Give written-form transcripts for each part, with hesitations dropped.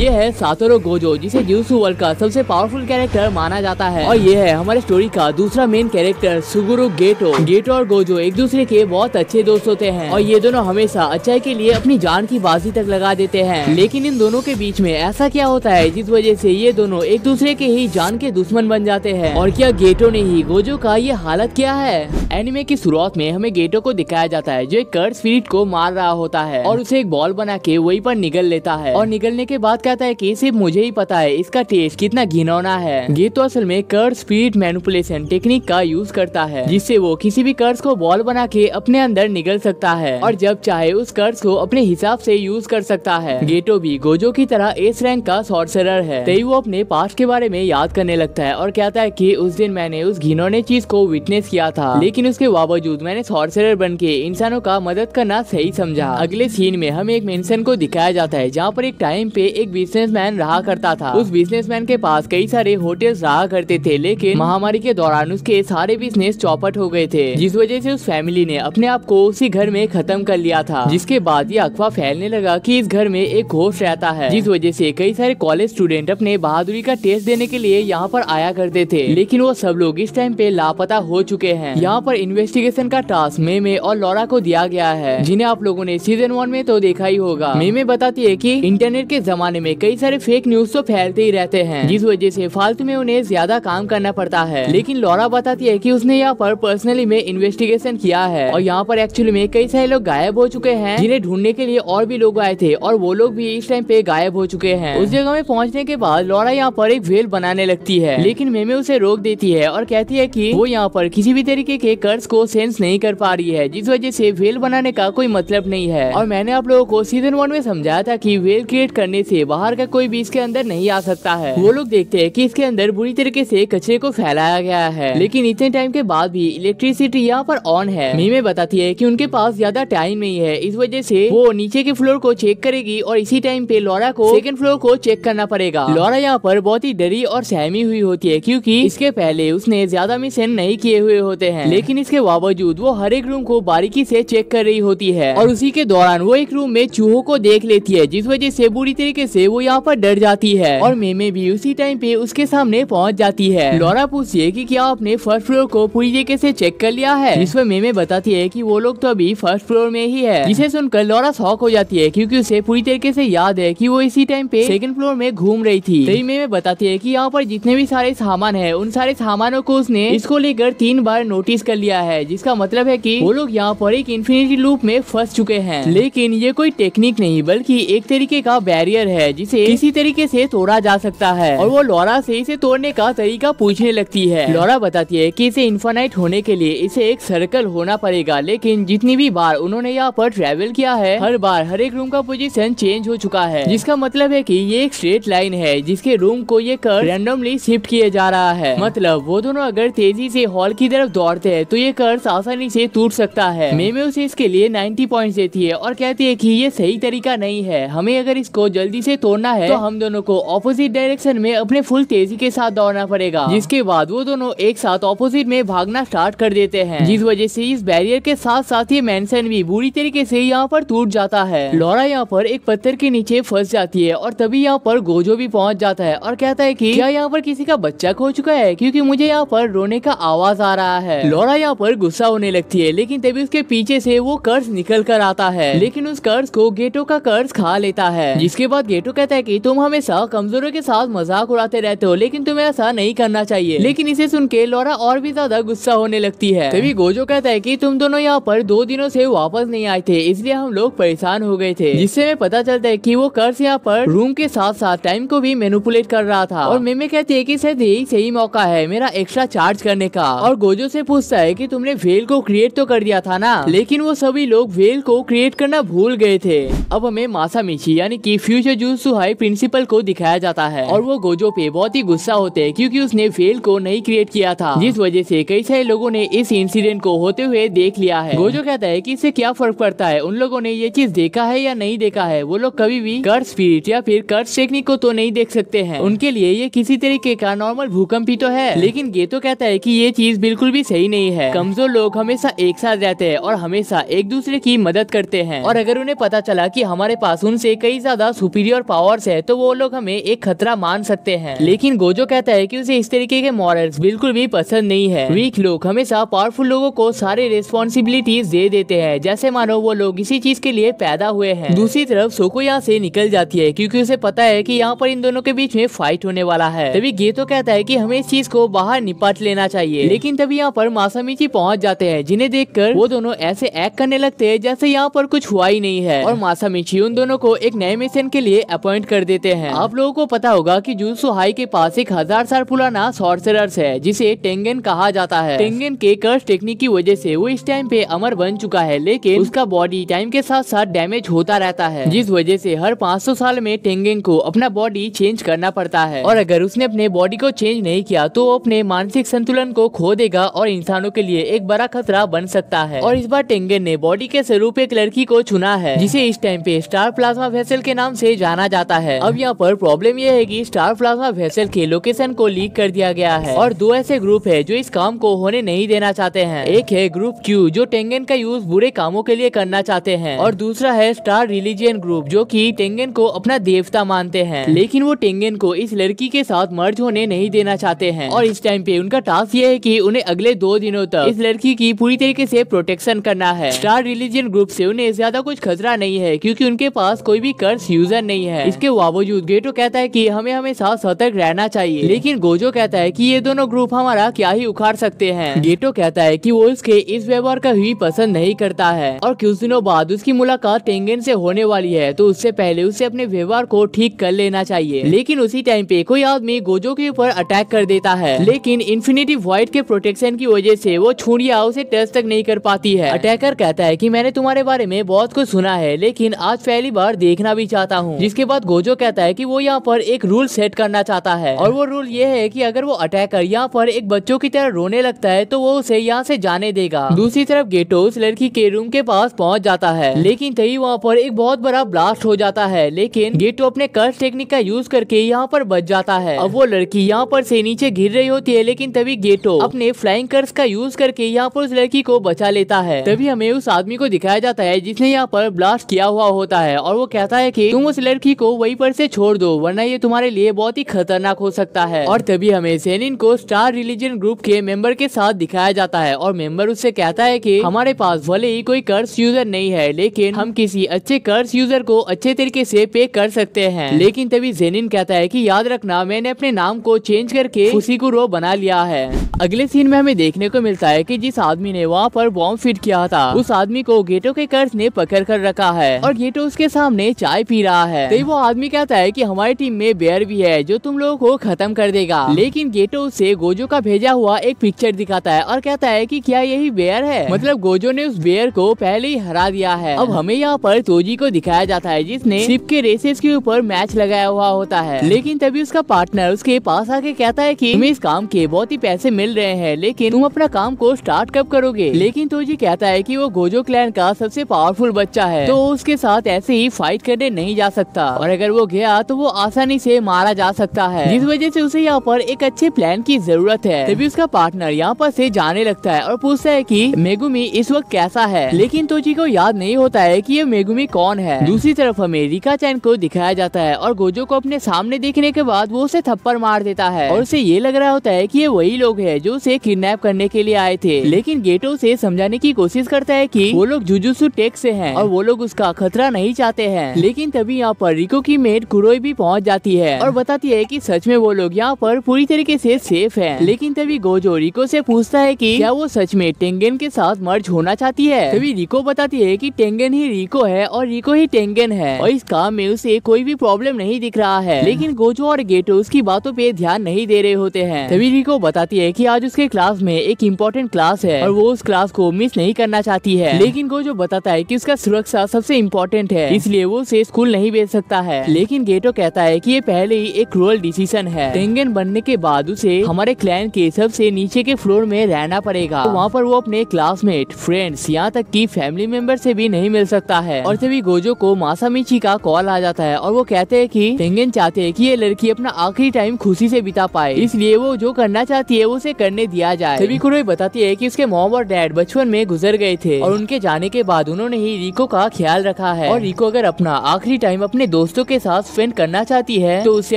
ये है Satoru Gojo, जिसे जुजुत्सु वर्ल्ड का सबसे पावरफुल कैरेक्टर माना जाता है। और ये है हमारे स्टोरी का दूसरा मेन कैरेक्टर सुगुरु गेटो। गेटो और गोजो एक दूसरे के बहुत अच्छे दोस्त होते हैं और ये दोनों हमेशा अच्छाई के लिए अपनी जान की बाजी तक लगा देते हैं। लेकिन इन दोनों के बीच में ऐसा क्या होता है जिस वजह से ये दोनों एक दूसरे के ही जान के दुश्मन बन जाते हैं? और क्या गेटो ने ही गोजो का ये हालत किया है? एनिमे की शुरुआत में हमें गेटो को दिखाया जाता है जो एक कर्ड स्पिरिट को मार रहा होता है और उसे एक बॉल बना के वहीं पर निगल लेता है और निगलने के बाद कहता है कि सिर्फ मुझे ही पता है इसका टेस्ट कितना घिनौना है। गेटो असल में कर्ड स्पिरिट मैनिपुलेशन टेक्निक का यूज करता है जिससे वो किसी भी कर्ड्स को बॉल बना के अपने अंदर निगल सकता है और जब चाहे उस कर्ड्स को अपने हिसाब से यूज कर सकता है। गेटो भी गोजो की तरह एस रैंक का सॉर्सरर है, तभी वो अपने पास्ट के बारे में याद करने लगता है और कहता है कि उस दिन मैंने उस घिनौने चीज को विटनेस किया था, लेकिन उसके बावजूद मैंने सॉर्सरर बन के इंसानों का मदद करना सही समझा। अगले सीन में हमें एक मेंशन को दिखाया जाता है जहाँ पर एक टाइम पे एक बिजनेसमैन रहा करता था। उस बिजनेसमैन के पास कई सारे होटल्स रहा करते थे, लेकिन महामारी के दौरान उसके सारे बिजनेस चौपट हो गए थे, जिस वजह से उस फैमिली ने अपने आप को उसी घर में खत्म कर लिया था। जिसके बाद ये अफवाह फैलने लगा कि इस घर में एक घोस्ट रहता है, जिस वजह से कई सारे कॉलेज स्टूडेंट अपने बहादुरी का टेस्ट देने के लिए यहाँ पर आया करते थे, लेकिन वो सब लोग इस टाइम पे लापता हो चुके हैं। यहाँ पर इन्वेस्टिगेशन का टास्क मेमे और लॉरा को दिया गया है, जिन्हें आप लोगों ने सीजन 1 में तो देखा ही होगा। मेमे बताती है कि इंटरनेट के जमाने में कई सारे फेक न्यूज तो फैलते ही रहते हैं, जिस वजह से फालतू में उन्हें ज्यादा काम करना पड़ता है। लेकिन लॉरा बताती है कि उसने यहाँ पर पर्सनली में इन्वेस्टिगेशन किया है और यहाँ पर एक्चुअली में कई सारे लोग गायब हो चुके हैं, जिन्हें ढूंढने के लिए और भी लोग आए थे और वो लोग भी इस टाइम पे गायब हो चुके हैं। उस जगह में पहुँचने के बाद लॉरा यहाँ पर एक वेल बनाने लगती है, लेकिन मेमे उसे रोक देती है और कहती है कि वो यहाँ पर किसी भी तरीके के कर्ज को सेंस नहीं कर पा रही है, जिस वजह से वेल बनाने का कोई मतलब नहीं है। और मैंने आप लोगों को सीजन 1 में समझाया था कि वेल क्रिएट करने से बाहर का कोई भी इसके अंदर नहीं आ सकता है। वो लोग देखते हैं कि इसके अंदर बुरी तरीके से कचरे को फैलाया गया है, लेकिन इतने टाइम के बाद भी इलेक्ट्रिसिटी यहाँ पर ऑन है। मेमे बताती है कि उनके पास ज्यादा टाइम नहीं है, इस वजह से वो नीचे के फ्लोर को चेक करेगी और इसी टाइम पे लॉरा को सेकंड फ्लोर को चेक करना पड़ेगा। लॉरा यहाँ पर बहुत ही डरी और सहमी हुई होती है क्योंकि इसके पहले उसने ज्यादा मिशन नहीं किए हुए होते हैं, लेकिन इसके बावजूद वो हर एक रूम को बारीकी से चेक कर रही होती है और उसी के दौरान वो एक रूम में चूहों को देख लेती है, जिस वजह से बुरी तरीके से वो यहाँ पर डर जाती है और मेमे भी उसी टाइम पे उसके सामने पहुँच जाती है। लॉरा पूछती है कि क्या आपने फर्स्ट फ्लोर को पूरी तरीके से चेक कर लिया है, जिसमें मेमे बताती है कि वो लोग तो अभी फर्स्ट फ्लोर में ही है, जिसे सुनकर लॉरा शॉक हो जाती है क्योंकि उसे पूरी तरीके से याद है कि वो इसी टाइम पे सेकंड फ्लोर में घूम रही थी। तभी मेमे बताती है कि यहाँ पर जितने भी सारे सामान है उन सारे सामानों को उसने इसको लेकर 3 बार नोटिस कर लिया है, जिसका मतलब है कि वो लोग यहाँ पर एक इन्फिनिटी लूप में फंस चुके हैं। लेकिन ये कोई टेक्निक नहीं बल्कि एक तरीके का बैरियर है जिसे किसी तरीके से तोड़ा जा सकता है और वो लॉरा से इसे तोड़ने का तरीका पूछने लगती है। लॉरा बताती है कि इसे इन्फिनाइट होने के लिए इसे एक सर्कल होना पड़ेगा, लेकिन जितनी भी बार उन्होंने यहाँ पर ट्रेवल किया है हर बार हर एक रूम का पोजीशन चेंज हो चुका है, जिसका मतलब है कि ये एक स्ट्रेट लाइन है जिसके रूम को ये कर्व रैंडमली शिफ्ट किए जा रहा है। मतलब वो दोनों अगर तेजी से हॉल की तरफ दौड़ते हैं तो ये कर्व आसानी से टूट सकता है। मेमे उसे इसके लिए 90 पॉइंट्स देती है और कहती है कि ये सही तरीका नहीं है, हमें अगर इसको जल्दी से तोड़ना है तो हम दोनों को ऑपोजिट डायरेक्शन में अपने फुल तेजी के साथ दौड़ना पड़ेगा। जिसके बाद वो दोनों एक साथ ऑपोजिट में भागना स्टार्ट कर देते हैं, जिस वजह से इस बैरियर के साथ साथ ये मेंशन भी बुरी तरीके से यहाँ पर टूट जाता है। लॉरा यहाँ पर एक पत्थर के नीचे फंस जाती है और तभी यहाँ पर गोजो भी पहुँच जाता है और कहता है कि क्या यहाँ पर किसी का बच्चा खो चुका है, क्योंकि मुझे यहाँ पर रोने का आवाज आ रहा है। लॉरा यहाँ पर गुस्सा होने लगती है, लेकिन तभी उसके पीछे से वो कर्ज निकल कर आता है, लेकिन उस कर्ज को गेटो का कर्ज खा लेता है। जिसके बाद गेटो कहता है कि तुम हमेशा कमजोरों के साथ मजाक उड़ाते रहते हो, लेकिन तुम्हें ऐसा नहीं करना चाहिए। लेकिन इसे सुन के लॉरा और भी ज्यादा गुस्सा होने लगती है। तभी गोजो कहता है कि तुम दोनों यहाँ पर 2 दिनों से वापस नहीं आए थे, इसलिए हम लोग परेशान हो गए थे। जिससे हमें पता चलता है कि वो कर्ज यहाँ पर रूम के साथ साथ टाइम को भी मैनिपुलेट कर रहा था और मेमे कहती है कि शायद यही सही मौका है मेरा एक्स्ट्रा चार्ज करने का। और गोजो से पूछता है कि तुमने वेल को क्रिएट तो कर दिया था ना, लेकिन वो सभी लोग वेल को क्रिएट करना भूल गए थे। अब हमें मासामिची यानी कि फ्यूचर जुजुत्सु हाई प्रिंसिपल को दिखाया जाता है और वो गोजो पे बहुत ही गुस्सा होते हैं क्योंकि उसने वेल को नहीं क्रिएट किया था, जिस वजह से कई सारे लोगों ने इस इंसिडेंट को होते हुए देख लिया है। गोजो कहता है कि इससे क्या फर्क पड़ता है, उन लोगों ने ये चीज देखा है या नहीं देखा है, वो लोग कभी भी कर्ज स्पिरिट या फिर कर्ज टेक्निक को तो नहीं देख सकते हैं, उनके लिए ये किसी तरीके का नॉर्मल भूकंप ही तो है। लेकिन गेतो कहता है कि ये चीज बिल्कुल भी सही नहीं है, कमजोर लोग हमेशा एक साथ रहते हैं और हमेशा एक दूसरे की मदद करते हैं, और अगर उन्हें पता चला कि हमारे पास उनसे कई ज्यादा सुपीरियर पावर्स है तो वो लोग हमें एक खतरा मान सकते हैं। लेकिन गोजो कहता है कि उसे इस तरीके के मॉरल्स बिल्कुल भी पसंद नहीं है। वीक लोग हमेशा पावरफुल लोगों को सारे रिस्पॉन्सिबिलिटीज दे देते हैं, जैसे मानो वो लोग इसी चीज के लिए पैदा हुए हैं। दूसरी तरफ सोको यहाँ से निकल जाती है क्योंकि उसे पता है कि यहाँ पर इन दोनों के बीच में फाइट होने वाला है। तभी गेतो कहता है कि हमें इस चीज को बाहर निपट लेना चाहिए। लेकिन तभी यहाँ पर मासामिची पहुँच जाते हैं, जिन्हें देखकर वो दोनों ऐसे एक्ट करने लगते हैं जैसे यहाँ पर कुछ हुआ ही नहीं है। और मासामिची उन दोनों को एक नए मिशन के लिए अपॉइंट कर देते हैं। आप लोगों को पता होगा कि जुजुत्सु हाई के पास एक 1000 साल पुराना सॉर्सरर्स है जिसे टेंगेन कहा जाता है। टेंगेन के कर्स टेक्निक की वजह से वो इस टाइम पे अमर बन चुका है, लेकिन उसका बॉडी टाइम के साथ साथ डैमेज होता रहता है, जिस वजह से हर 500 साल में टेंगेन को अपना बॉडी चेंज करना पड़ता है। और अगर उसने अपने बॉडी को चेंज नहीं किया तो वो अपने मानसिक संतुलन को खो देगा और इंसानों के लिए एक बड़ा खतरा बन सकता है। और इस बार टेंगेन ने बॉडी के स्वरूप एक लड़की को चुना है जिसे इस टाइम पे स्टार प्लाज्मा वेसल के नाम से जाना जाता है। अब यहाँ पर प्रॉब्लम यह है कि स्टार प्लाज्मा वेसल के लोकेशन को लीक कर दिया गया है और दो ऐसे ग्रुप है जो इस काम को होने नहीं देना चाहते हैं। एक है ग्रुप क्यू जो टेंगेन का यूज बुरे कामों के लिए करना चाहते हैं, और दूसरा है स्टार रिलीजियन ग्रुप जो कि टेंगेन को अपना देवता मानते हैं। लेकिन वो टेंगेन को इस लड़की के साथ मर्ज होने नहीं देना चाहते हैं और इस टाइम पे उनका टास्क ये है कि उन्हें अगले 2 दिनों तक इस लड़की की पूरी तरीके से प्रोटेक्शन करना है। स्टार रिलीजियन ग्रुप से उन्हें ज्यादा कुछ खतरा नहीं है क्योंकि उनके पास कोई भी कर्स यूजर नहीं है। इसके बावजूद गेटो कहता है कि हमें हमेशा सतर्क रहना चाहिए, लेकिन गोजो कहता है कि ये दोनों ग्रुप हमारा क्या ही उखाड़ सकते हैं। गेटो कहता है कि वो इसके इस व्यवहार का ही पसंद नहीं करता है और कुछ दिनों बाद उसकी मुलाकात टेंगेन से होने वाली है, तो उससे पहले उसे अपने व्यवहार को ठीक कर लेना चाहिए। लेकिन उसी टाइम पे कोई आदमी गोजो के ऊपर अटैक कर देता है, लेकिन इन्फिनिटी वॉइड के प्रोटेक्शन की वजह से वो छुड़िया उसे टच तक नहीं कर पाती है। अटैकर कहता है कि मैंने तुम्हारे बारे में बहुत कुछ सुना है, लेकिन आज पहली बार देखना भी चाहता हूँ। जिसके बाद गोजो कहता है कि वो यहाँ पर एक रूल सेट करना चाहता है और वो रूल ये है कि अगर वो अटैकर यहाँ पर एक बच्चों की तरह रोने लगता है तो वो उसे यहाँ से जाने देगा। दूसरी तरफ गेटो उस लड़की के रूम के पास पहुँच जाता है, लेकिन तभी वहाँ पर एक बहुत बड़ा ब्लास्ट हो जाता है। लेकिन गेटो अपने कर्स टेक्निक का यूज करके यहाँ पर बच जाता है। अब वो लड़की यहाँ पर से नीचे गिर रही होती है, लेकिन तभी गेटो अपने फ्लाइंग कर्स का यूज करके यहाँ पर उस लड़की को बचा लेता है। तभी हमें उस आदमी को दिखाया जाता है जिसने यहाँ पर ब्लास्ट किया हुआ होता है और वो कहता है कि तुम उस लड़की को वहीं पर से छोड़ दो वरना ये तुम्हारे लिए बहुत ही खतरनाक हो सकता है। और तभी हमें सेनिन को स्टार रिलीजन ग्रुप के मेंबर के साथ दिखाया जाता है और मेंबर उससे कहता है कि हमारे पास भले ही कोई कर्स यूजर नहीं है, लेकिन हम किसी अच्छे कर्स यूजर को अच्छे तरीके से पे कर सकते हैं। लेकिन तभी जेनिन कहता है कि याद रखना मैंने अपने नाम को चेंज करके फुसिकुरो बना लिया है। अगले सीन में हमें देखने को मिलता है कि जिस आदमी ने वहाँ पर बॉम्ब फिट किया था उस आदमी को गेटो के कर्स ने पकड़ कर रखा है और गेटो उसके सामने चाय पी रहा है। तो वो आदमी कहता है कि हमारी टीम में बेयर भी है जो तुम लोगों को खत्म कर देगा। लेकिन गेटो उसे गोजो का भेजा हुआ एक पिक्चर दिखाता है और कहता है कि क्या यही बेयर है, मतलब गोजो ने उस बेयर को पहले ही हरा दिया है। अब हमें यहाँ पर तोजी को दिखाया जाता है जिसने शिप के रेसेस के ऊपर मैच लगाया हुआ होता है। लेकिन तभी उसका पार्टनर उसके पास आके कहता है कि तुम्हें इस काम के बहुत ही पैसे मिल रहे हैं, लेकिन तुम अपना काम को स्टार्ट कब करोगे। लेकिन तोजी कहता है कि वो गोजो क्लैन का सबसे पावरफुल बच्चा है, तो उसके साथ ऐसे ही फाइट करने नहीं जा सकता और अगर वो गया तो वो आसानी से मारा जा सकता है, जिस वजह से उसे यहाँ पर एक अच्छे प्लान की जरूरत है। तभी उसका पार्टनर यहाँ पर से जाने लगता है और पूछता है कि मेगुमी इस वक्त कैसा है, लेकिन तोजी को याद नहीं होता है कि ये मेगुमी कौन है। दूसरी तरफ हमें रिका चैन को दिखाया जाता है और गोजो को अपने सामने देखने के बाद वो उसे थप्पड़ मार देता है और उसे ये लग रहा होता है कि ये वही लोग हैं जो उसे किडनैप करने के लिए आए थे। लेकिन गेटो से समझाने की कोशिश करता है कि वो लोग जुजुत्सु टेक से हैं और वो लोग उसका खतरा नहीं चाहते हैं। लेकिन तभी यहाँ पर रिको की मेड कुरोई भी पहुँच जाती है और बताती है कि सच में वो लोग यहाँ पर पूरी तरीके से सेफ हैं। लेकिन तभी गोजो रिको से पूछता है कि क्या वो सच में टेंगेन के साथ मर्ज होना चाहती है। तभी रिको बताती है कि टेंगेन ही रिको है और रिको ही टेंगेन है और इस काम में उसे कोई भी प्रॉब्लम नहीं दिख रहा है। लेकिन गोजो और गेटो उसकी बातों पे ध्यान नहीं दे रहे होते हैं। तभी रिको बताती है कि आज उसके क्लास में एक इम्पोर्टेंट क्लास है और वो उस क्लास को मिस नहीं करना चाहती है। लेकिन गोजो बताता है कि उसका सुरक्षा सबसे इम्पोर्टेंट है, इसलिए वो उसे स्कूल नहीं भेज सकता है। लेकिन गेटो कहता है कि ये पहले ही एक क्रूअल डिसीजन है। टेंगेन बनने के बाद उसे हमारे क्लैन के सबसे नीचे के फ्लोर में रहना पड़ेगा। तो वहाँ पर वो अपने क्लासमेट, फ्रेंड्स, यहाँ तक कि फैमिली मेंबर से भी नहीं मिल सकता है। और तभी गोजो को मासामिची का कॉल आ जाता है और वो कहते हैं कि टेंगेन चाहते हैं कि ये लड़की अपना आखिरी टाइम खुशी से बिता पाए, इसलिए वो जो करना चाहती है वो उसे उसे करने दिया जाए। तभी कुरोई बताती है कि उसके मॉम और डैड बचपन में गुजर गए थे और उनके जाने के बाद उन्होंने ही रिको का ख्याल रखा है और रिको अगर अपना आखिरी टाइम अपने दोस्तों के साथ स्पेंड करना चाहती है तो उसे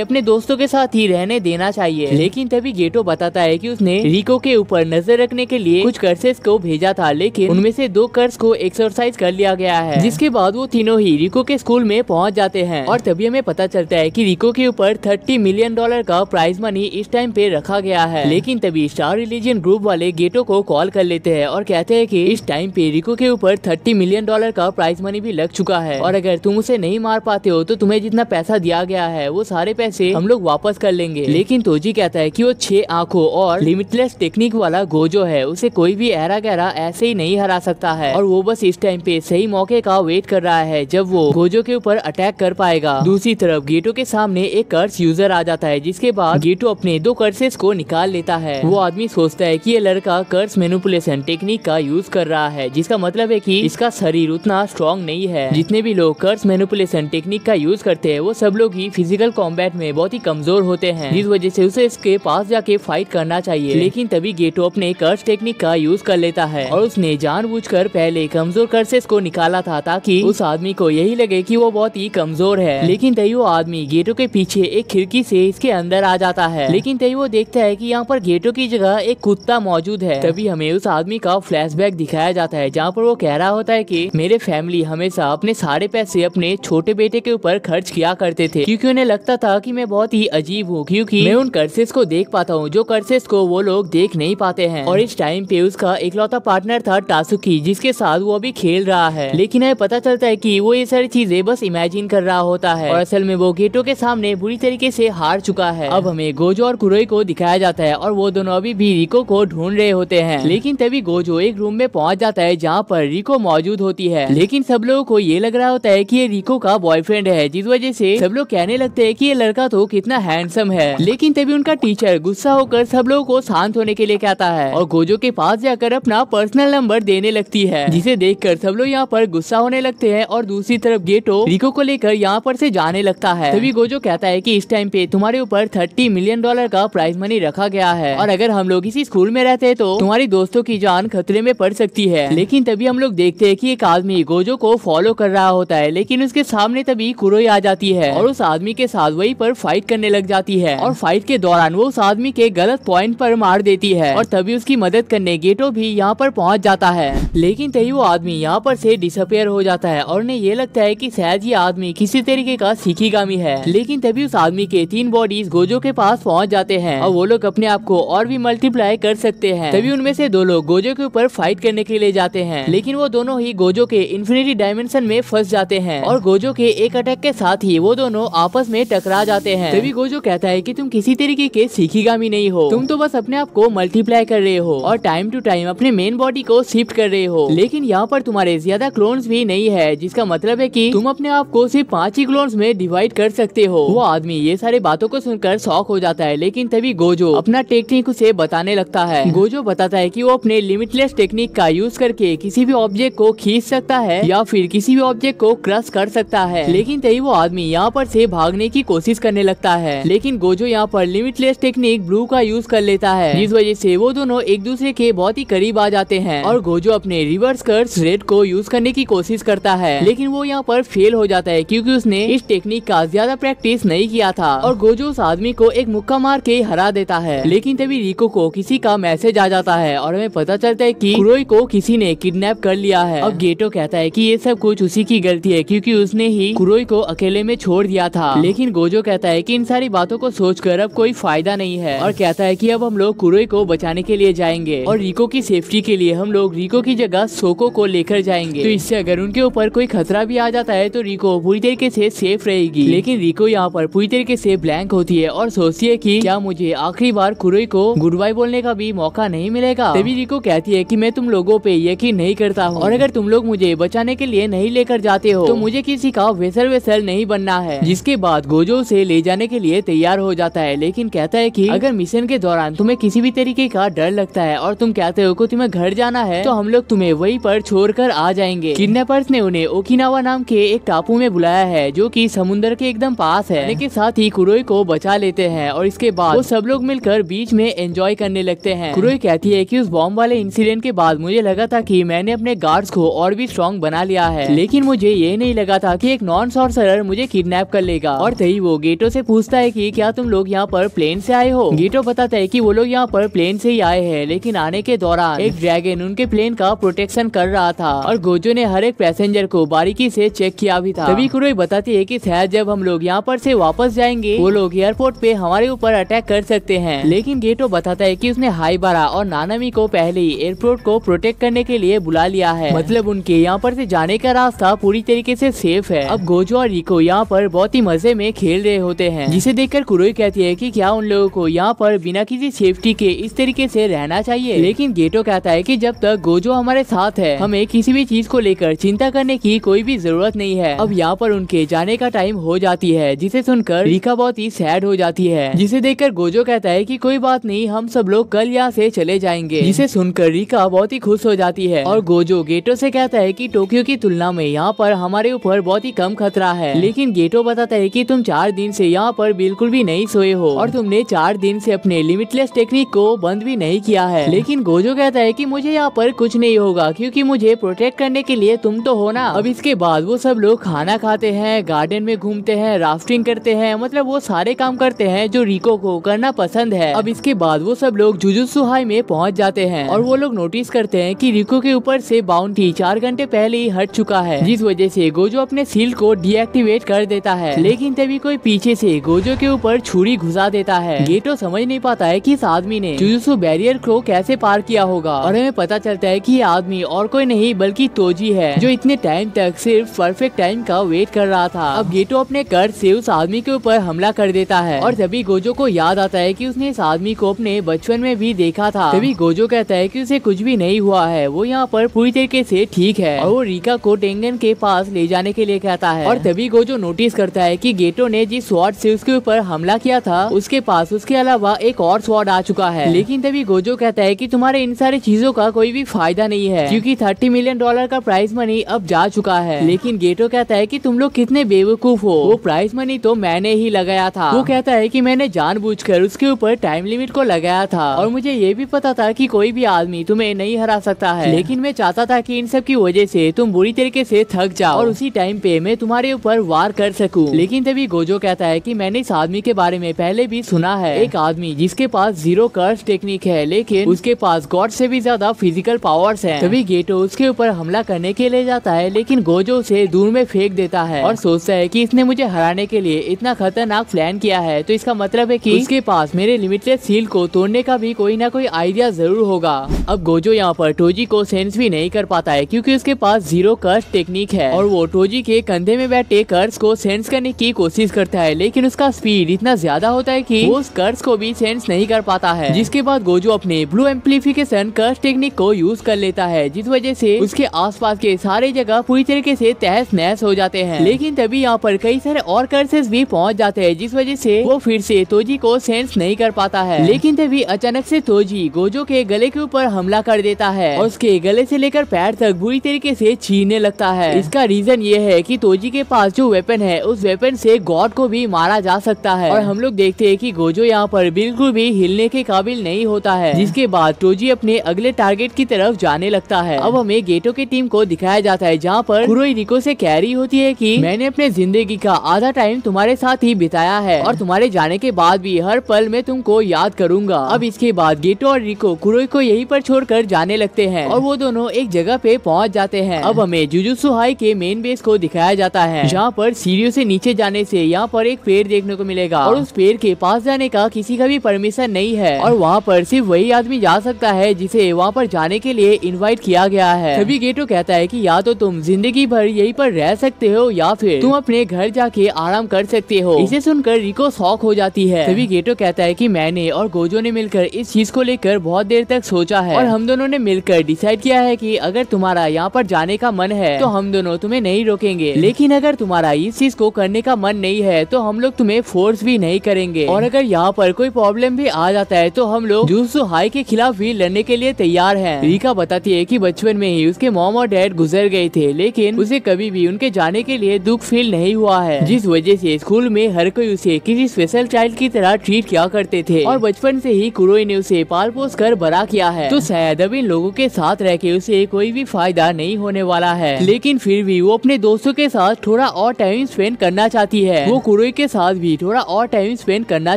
अपने दोस्तों के साथ ही रहने देना चाहिए। लेकिन तभी गेटो बताता है कि उसने रिको के ऊपर नजर रखने के लिए कुछ कर्सेस को भेजा था, लेकिन उनमें से 2 कर्स को एक्सरसाइज कर लिया गया है, जिसके बाद वो तीनों ही रिको के स्कूल में पहुंच जाते हैं। और तभी हमें पता चलता है कि रिको के ऊपर $30 मिलियन का प्राइज मनी इस टाइम पे रखा गया है। लेकिन तभी स्टार रिलीजन ग्रुप वाले गेटो को कॉल कर लेते हैं और कहते हैं कि इस टाइम पे रिको के ऊपर $30 मिलियन का प्राइज मनी भी लग चुका है और अगर तुम उसे नहीं मार पाते हो तो तुम्हें जितना पैसा दिया गया है वो सारे पैसे हम लोग वापस कर लेंगे। लेकिन तोजी कहता है कि वो 6 आंखों और लिमिटलेस टेक्निक वाला गोजो है, उसे कोई भी ऐरा गहरा ऐसे ही नहीं हरा सकता है और वो बस इस टाइम पे सही मौके का वेट कर रहा है जब वो गोजो के ऊपर अटैक कर पाएगा। दूसरी तरफ गेटो के सामने एक कर्स यूजर आ जाता है, जिसके बाद गेटो अपने 2 कर्सेस को निकाल लेता है। वो आदमी सोचता है कि ये लड़का कर्स मैनिपुलेशन टेक्निक का यूज कर रहा है, जिसका मतलब है कि इसका शरीर उतना स्ट्रॉन्ग नहीं है। जितने भी लोग कर्स मैनिपुलेशन टेक्निक का यूज करते हैं वो सब लोग ही फिजिकल कॉम्बैट में बहुत ही कमजोर होते हैं, जिस वजह से उसे इसके पास जाके फाइट करना चाहिए। लेकिन तभी गेटो अपने कर्स टेक्निक का यूज कर लेता है और उसने जानबूझकर पहले कमजोर कर्सेस को निकाला था ताकि उस आदमी को यही लगे कि वो बहुत ही कमजोर है। लेकिन तभी वो आदमी गेटो के पीछे एक खिड़की से इसके अंदर आ जाता है। लेकिन तभी वो देखता है कि यहाँ पर गेटो की जगह एक कुत्ता मौजूद है। तभी हमें उस आदमी का फ्लैशबैक दिखाया जाता है जहाँ पर वो कह रहा होता है कि मेरे फैमिली हमेशा अपने सारे पैसे अपने छोटे बेटे के ऊपर खर्च किया करते थे, क्योंकि उन्हें लगता था कि मैं बहुत ही अजीब हूँ, क्योंकि मैं उन कर्सेस को देख पाता हूँ जो कर्सेस को वो लोग देख नहीं पाते हैं। और इस टाइम पे उसका इकलौता पार्टनर था टासुकी, जिसके साथ वो अभी खेल रहा है। लेकिन हमें पता चलता है कि वो ये सारी चीजें बस इमेजिन कर रहा होता है और असल में वो गेटो के सामने बुरी तरीके से हार चुका है। अब हमें गोजो और कुरोई को दिखाया जाता है और वो दोनों अभी भी रिको को ढूंढ रहे होते हैं। लेकिन तभी गोजो एक रूम में पहुंच जाता है जहाँ पर रिको मौजूद होती है। लेकिन सब लोगों को ये लग रहा होता है कि ये रिको का बॉयफ्रेंड है, जिस वजह से सब लोग कहने लगते हैं कि ये लड़का तो कितना हैंडसम है। लेकिन तभी उनका टीचर गुस्सा होकर सब लोगों को शांत होने के लिए कहता है और गोजो के पास जाकर अपना पर्सनल नंबर देने लगती है, जिसे देखकर सब लोग यहाँ पर गुस्सा होने लगते हैं। और दूसरी तरफ गेटो रिको को लेकर यहाँ पर से जाने लगता है। तभी गोजो कहता है कि इस टाइम पे तुम्हारे ऊपर $30 मिलियन का प्राइज मनी रखा गया है और अगर हम लोग इसी स्कूल में रहते हैं तो तुम्हारी दोस्तों की जान खतरे में पड़ सकती है। लेकिन तभी हम लोग देखते हैं कि एक आदमी गोजो को फॉलो कर रहा होता है, लेकिन उसके सामने तभी कुरोई आ जाती है और उस आदमी के साथ वहीं पर फाइट करने लग जाती है और फाइट के दौरान वो उस आदमी के गलत पॉइंट पर मार देती है और तभी उसकी मदद करने गेटो भी यहाँ पर पहुँच जाता है। लेकिन तभी वो आदमी यहाँ पर से डिसअपियर हो जाता है और उन्हें ये लगता है कि शायद ये आदमी किसी तरीके का शिकिगामी है। लेकिन तभी उस आदमी के 3 बॉडीज गोजो के पास पहुँच जाते हैं और वो लोग अपने आप को और भी मल्टीप्लाई कर सकते हैं। तभी उनमें से 2 लोग गोजो के ऊपर फाइट करने के लिए जाते हैं, लेकिन वो दोनों ही गोजो के इन्फिनिटी डायमेंशन में फंस जाते हैं और गोजो के एक अटैक के साथ ही वो दोनों आपस में टकरा जाते हैं। तभी गोजो कहता है कि तुम किसी तरीके के शिकिगामी नहीं हो, तुम तो बस अपने आप को मल्टीप्लाई कर रहे हो और टाइम टू टाइम अपने मेन बॉडी को शिफ्ट कर रहे हो। लेकिन यहाँ पर तुम्हारे ज्यादा क्लोन्स भी नहीं है, जिसका मतलब है कि तुम अपने आप को सिर्फ 5 ही क्लोन्स में डिवाइड कर सकते हो। वो आदमी ये सारी बातों को सुनकर शॉक हो जाता है। लेकिन तभी गोजो अपना टेक्निक उसे बताने लगता है। गोजो बताता है कि वो अपने लिमिटलेस टेक्निक का यूज करके किसी भी ऑब्जेक्ट को खींच सकता है या फिर किसी भी ऑब्जेक्ट को क्रश कर सकता है। लेकिन तभी वो आदमी यहाँ पर से भागने की कोशिश करने लगता है, लेकिन गोजो यहाँ पर लिमिटलेस टेक्निक ब्लू का यूज कर लेता है, जिस वजह से वो दोनों एक दूसरे के बहुत ही करीब आ जाते हैं और गोजो अपने रिवर्स कर्स रेड को यूज करने की कोशिश करता है, लेकिन वो यहाँ पर फेल हो जाता है क्योंकि उसने इस टेक्निक का ज्यादा प्रैक्टिस नहीं किया था और गोजो उस आदमी को एक मुक्का मार के हरा देता है। लेकिन तभी रिको को किसी का मैसेज आ जाता है और हमें पता चलता है कि कुरोई को किसी ने किडनैप कर लिया है। अब गेटो कहता है कि ये सब कुछ उसी की गलती है क्योंकि उसने ही कुरोई को अकेले में छोड़ दिया था। लेकिन गोजो कहता है कि इन सारी बातों को सोचकर अब कोई फायदा नहीं है और कहता है कि अब हम लोग कुरोई को बचाने के लिए जाएंगे और रिको की सेफ्टी के लिए हम लोग रिको की जगह सोको को लेकर जाएंगे, तो इससे अगर उनके ऊपर कोई खतरा भी आ जाता है तो रिको पूरी तरीके से सेफ रहेगी। लेकिन रिको यहाँ पर पूरी तरीके से ब्लैंक होती है और सोचती है कि क्या मुझे आखिरी बार कुरोई को गुड बाय बोलने का भी मौका नहीं मिलेगा। तभी रिको कहती है कि मैं तुम लोगों पे यकीन नहीं करता हूँ और अगर तुम लोग मुझे बचाने के लिए नहीं लेकर जाते हो तो मुझे किसी का वेसल नहीं बनना है। जिसके बाद गोजो से ले जाने के लिए तैयार हो जाता है, लेकिन कहता है कि अगर मिशन के दौरान तुम्हें किसी भी तरीके का डर लगता है और तुम कहते हो कि तुम्हें घर जाना है तो हम लोग तुम्हें वहीं पर छोड़कर आ जाएंगे। किडनैपर्स ने उन्हें ओकिनावा नाम के एक टापू में बुलाया है जो कि समुद्र के एकदम पास है। के साथ ही कुरोई को बचा लेते हैं और इसके बाद वो सब लोग मिलकर बीच में एंजॉय करने लगते हैं। कुरोई कहती है कि उस बॉम्ब वाले इंसिडेंट के बाद मुझे लगा था कि मैंने अपने गार्ड्स को और भी स्ट्रॉन्ग बना लिया है, लेकिन मुझे ये नहीं लगा था कि एक नॉन सॉर्सरर मुझे किडनैप कर लेगा। और तभी वो गेटो से पूछता है कि क्या तुम लोग यहाँ पर प्लेन से आए हो। गेटो बताता है कि वो लोग यहाँ पर प्लेन से ही आए हैं, लेकिन आने के दौरान एक ड्रैगन उनके प्लेन का प्रोटेक्शन कर रहा था और गोजो ने हर एक पैसेंजर को बारीकी से चेक किया भी था। तभी कुरोई बताती है कि शायद जब हम लोग यहाँ पर से वापस जाएंगे वो लोग एयरपोर्ट पे हमारे ऊपर अटैक कर सकते हैं, लेकिन गेटो बताता है कि उसने हाइबारा और नानामी को पहले ही एयरपोर्ट को प्रोटेक्ट करने के लिए बुला लिया है, मतलब उनके यहाँ पर से जाने का रास्ता पूरी तरीके से सेफ है। अब गोजो और रिको यहाँ पर बहुत ही मजे में खेल रहे होते हैं, जिसे देखकर कुरोई कहती है कि क्या उन लोगों को यहाँ पर बिना किसी सेफ्टी के इस तरीके से रहना चाहिए, लेकिन गेटो कहता है कि जब तक गोजो हमारे साथ है हमें किसी भी चीज को लेकर चिंता करने की कोई भी जरूरत नहीं है। अब यहाँ पर उनके जाने का टाइम हो जाती है, जिसे सुनकर रिका बहुत ही सैड हो जाती है, जिसे देखकर गोजो कहता है कि कोई बात नहीं, हम सब लोग कल यहाँ से चले जाएंगे, जिसे सुनकर रिका बहुत ही खुश हो जाती है। और गोजो गेटो से कहता है कि टोक्यो की तुलना में यहाँ पर हमारे ऊपर बहुत ही कम खतरा है, लेकिन गेटो बताता है कि तुम 4 दिन से यहाँ पर बिल्कुल भी नहीं सोए हो और तुमने 4 दिन से अपने लिमिटलेस टेक्निक को बंद भी नहीं किया है। लेकिन गोजो कहता है कि मुझे यहाँ पर कुछ नहीं होगा क्योंकि मुझे प्रोटेक्ट करने के लिए तुम तो हो ना। अब इसके बाद वो सब लोग खाना खाते हैं, गार्डन में घूमते हैं, राफ्टिंग करते हैं, मतलब वो सारे काम करते हैं जो रिको को करना पसंद है। अब इसके बाद वो सब लोग जुजुत्सु हाई में पहुँच जाते हैं और वो लोग नोटिस करते हैं कि रिको के ऊपर से बाउंटी 4 घंटे पहले ही हट चुका है, जिस वजह से गोजो अपने सील को डीएक्टिवेट कर देता है। लेकिन तभी कोई पीछे से गोजो के ऊपर छुरी घुसा देता है। गेटो समझ नहीं पाता है कि इस आदमी ने जुजुत्सु बैरियर को कैसे पार किया होगा और हमें पता चलता है कि ये आदमी और कोई नहीं बल्कि तोजी है, जो इतने टाइम तक सिर्फ परफेक्ट टाइम का वेट कर रहा था। अब गेटो अपने कर्ज से उस आदमी के ऊपर हमला कर देता है और तभी गोजो को याद आता है कि उसने इस आदमी को अपने बचपन में भी देखा था। तभी गोजो कहता है कि उसे कुछ भी नहीं हुआ है, वो यहाँ पर पूरी तरीके से ठीक है और वो रिका को टेंगन के पास ले जाने के लिए कहता है। और तभी गोजो नोटिस करता है कि गेटो ने जिस स्वॉर्ड से उसके ऊपर हमला किया था उसके पास उसके अलावा एक और स्वॉर्ड आ चुका है। लेकिन तभी गोजो कहता है कि तुम्हारे इन सारी चीजों का कोई भी फायदा नहीं है क्योंकि $30 मिलियन का प्राइज मनी अब जा चुका है। लेकिन गेटो कहता है कि तुम लोग कितने बेवकूफ हो, वो प्राइज मनी तो मैंने ही लगाया था। वो कहता है कि मैंने जानबूझकर उसके ऊपर टाइम लिमिट को लगाया था और मुझे ये भी पता था कि कोई भी आदमी तुम्हें नहीं हरा सकता है, लेकिन मैं चाहता था कि इन सब की वजह से तुम बुरी तरीके से थक जाओ और उसी टाइम पे मैं तुम्हारे ऊपर वार कर सकूं। लेकिन तभी गोजो कहता है कि मैंने इस आदमी के बारे में पहले भी सुना है, एक आदमी जिसके पास 0 कर्स टेक्निक है लेकिन उसके पास गॉड से भी ज्यादा फिजिकल पावर्स हैं। तभी गेटो उसके ऊपर हमला करने के लिए जाता है, लेकिन गोजो उसे दूर में फेंक देता है और सोचता है कि इसने मुझे हराने के लिए इतना खतरनाक प्लान किया है, तो इसका मतलब है कि उसके पास मेरे लिमिटलेस सील को तोड़ने का भी कोई ना कोई आइडिया जरूर होगा। अब गोजो यहाँ पर टोजी को सेंस भी नहीं कर पाता है क्योंकि उसके पास 0 कर्स टेक्निक है और वो टोजी के कंधे में बैठे कर्स को सेंस करने की कोशिश करता है, लेकिन उसका स्पीड इतना ज्यादा होता है कि वो उस कर्स को भी सेंस नहीं कर पाता है। जिसके बाद गोजो अपने ब्लू एम्प्लीफिकेशन कर्स टेक्निक को यूज कर लेता है, जिस वजह से उसके आसपास के सारे जगह पूरी तरीके से तहस नहस हो जाते हैं। लेकिन तभी यहाँ पर कई सारे और कर्सेस भी पहुँच जाते हैं, जिस वजह से वो फिर से तोजी को सेंस नहीं कर पाता है। लेकिन तभी अचानक से तोजी गोजो के गले के ऊपर हमला कर देता है और उसके गले से लेकर पैर तक बुरी तरीके से छीनने लगता है। इसका रीजन ये है कि तोजी के पास जो वेपन है उस वेपन से गॉड को भी मारा जा सकता है और हम लोग देखते हैं कि गोजो यहाँ पर बिल्कुल भी हिलने के काबिल नहीं होता है। जिसके बाद तोजी अपने अगले टारगेट की तरफ जाने लगता है। अब हमें गेटो की टीम को दिखाया जाता है जहाँ पर कुरोई रिको से कह रही होती है कि मैंने अपने जिंदगी का आधा टाइम तुम्हारे साथ ही बिताया है और तुम्हारे जाने के बाद भी हर पल में तुमको याद करूंगा। अब इसके बाद गेटो और रिको कुरोई को यहीं पर छोड़कर जाने लगते हैं और वो दोनों एक जगह पे पहुंच जाते हैं। अब हमें जुजुत्सु हाई के मेन बेस को दिखाया जाता है जहाँ पर सीढ़ियों से नीचे जाने से यहाँ पर एक पेड़ देखने को मिलेगा और उस पेड़ के पास जाने का किसी का भी परमिशन नहीं है और वहाँ पर सिर्फ वही आदमी जा सकता है जिसे वहाँ पर जाने के लिए इनवाइट किया गया है। तभी गेटो कहता है कि या तो तुम जिंदगी भर यहीं पर रह सकते हो या फिर तुम अपने घर जाके आराम कर सकते हो। इसे सुनकर रिको शॉक हो जाती है। तभी गेटो कहता है कि मैंने और गोजो ने मिलकर इस चीज को लेकर बहुत देर तक सोचा है और हम दोनों ने मिलकर डिसाइड किया है कि अगर तुम्हारा यहाँ पर जाने का मन है तो हम दोनों तुम्हें नहीं रोकेंगे, लेकिन अगर तुम्हारा इस चीज को करने का मन नहीं है तो हम लोग तुम्हें फोर्स भी नहीं करेंगे और अगर यहाँ पर कोई प्रॉब्लम भी आ जाता है तो हम लोग जुजुत्सु हाई के खिलाफ भी लड़ने के लिए तैयार हैं। रिका बताती है कि बचपन में ही उसके मॉम और डैड गुजर गए थे, लेकिन उसे कभी भी उनके जाने के लिए दुख फील नहीं हुआ है, जिस वजह से स्कूल में हर कोई उसे किसी स्पेशल चाइल्ड की तरह ट्रीट किया करते थे और बचपन बचपन से ही कुरोई ने उसे पाल पोस कर बड़ा किया है, तो शायद अब इन लोगों के साथ रह के उसे कोई भी फायदा नहीं होने वाला है। लेकिन फिर भी वो अपने दोस्तों के साथ थोड़ा और टाइम स्पेंड करना चाहती है। वो कुरोई के साथ भी थोड़ा और टाइम स्पेंड करना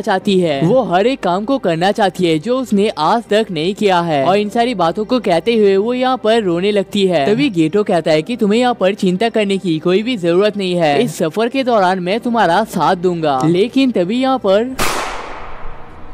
चाहती है। वो हर एक काम को करना चाहती है जो उसने आज तक नहीं किया है। और इन सारी बातों को कहते हुए वो यहाँ पर रोने लगती है। तभी गेटो कहता है कि तुम्हें यहाँ पर चिंता करने की कोई भी जरूरत नहीं है, इस सफर के दौरान मैं तुम्हारा साथ दूंगा। लेकिन तभी यहाँ पर